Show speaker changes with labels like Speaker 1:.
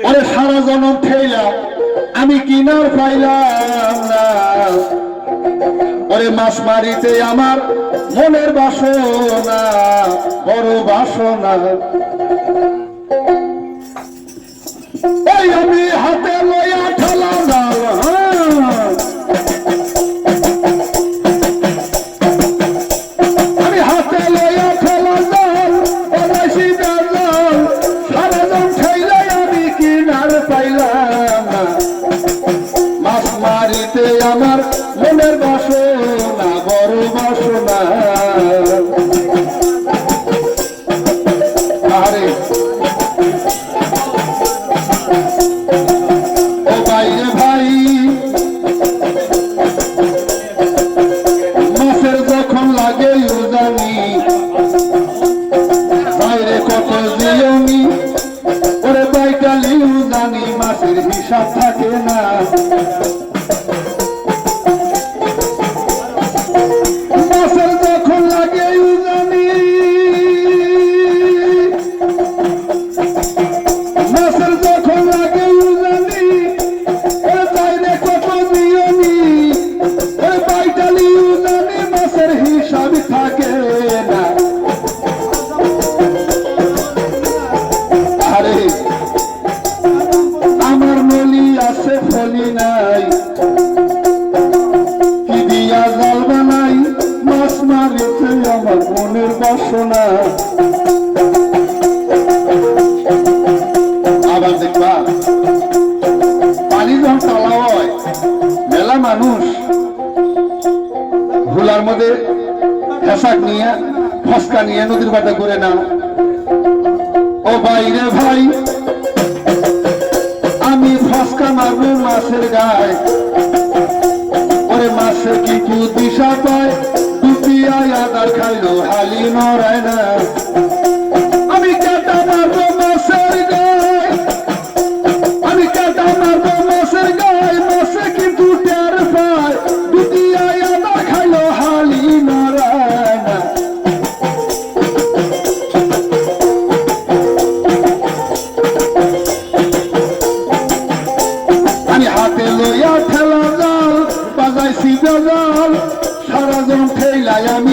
Speaker 1: ওরে সারা জনম ঠেলাম আমি কিনার পাইলাম না। ওরে মাছ মারিতে আমার মনের বাসনা, বড় বাসনা। এই আমি হাতে লইয়া ঠেলা জাল, আমি হাতে লইয়া ঠেলা জাল, বাজাইছি জাল, সারা জন ঠেলে আমি কিনার পাইলাম না। মাছ মারিতে আমার মনের বাসনা, বড় বাসনা। আরে ও বাইরে ভাই, মাছের যখন লাগে উজানি, বাইরে কত জিয়নি, ওরে বাইকালি উজানি, মাছের হিসাব থাকে না। মাছের যখন লাগে উজানি, মাছের যখন লাগে উজানি, ওরে বাইরে কত জিয়নি, ওরে বাইকালি উজানি, মাছের হিসাব থাকে না। আরে আমার নলি আছে ফলি নাই, কি দিয়া জাল বানাই, মাছ মারিতে আমার মনের বাসনা। আবার দেখবা পানি যখন তালা হয়, মেলা মানুষ হুলার মধ্যে হেসাক নিয়ে ফসকা নিয়ে নদীর বাটা করে নাও। ও বাইরে ভাই, আমি ফসকা মারবো মাছের গায়ে, ওরে মাছের কি দিশা পায়, ডুবিয়ায় আদার খাইলো হালি নড়ায় না। আমি কাটা মারবো মাছের গায়ে, আমি কাটা মারবো মাছের গায়ে, মাছে কিন্তু টের পায়, ডুবিয়ায় আদার খাইলো হালি নড়ায় না। আমি হাতে লইয়া ঠেলা জাল, বাজাইছি জাল, সারা জন ঠেলাই আমি